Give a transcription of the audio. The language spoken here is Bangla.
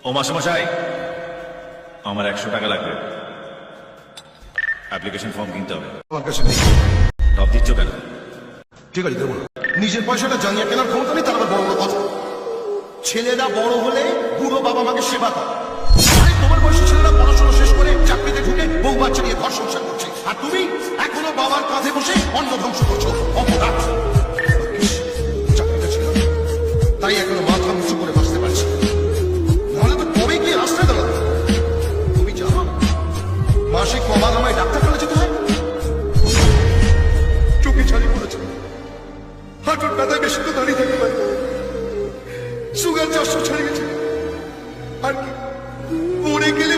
ও মাস্টারমশাই, আমার 100 টাকা লাগবে, অ্যাপ্লিকেশন ফর্ম কিনতে হবে। আমার কাছে নেই। টপ দিচ্ছ কেন? ঠিক আছে দেবো না। নিজের পয়সাটা জানিয়ে কেনার ক্ষমতা নেই, তার আবার বড় বড় কথা। ছেলেরা বড় হলে বুড়ো বাবা মাকে সেবা করে। আরে তোমার বয়সী ছেলেরা পড়াশোনা শেষ করে চাকরিতে ঢুকে বউ বাচ্চা নিয়ে ঘর সংসার করছে, আর তুমি এখনো বাবার কাঁধে বসে অন্ন ধ্বংস করছো। অপরাধ। চাকরিটা ছিল তাই এখনো মাথা উঁচু করে বাঁচতে পারছি, নাহলে তো কবে গিয়ে রাস্তায় দাঁড়াবে। তুমি জানো মাসিক কমার আমায় ডাক্তারখানা যেতে হয়, চোখে ছাড়ি পড়েছে, হাঁটুর ব্যথায় বেশি তো দাঁড়িয়ে থাকতে পারে, সুগার 400 ছেড়ে গেছে, আর কি মরে গেলে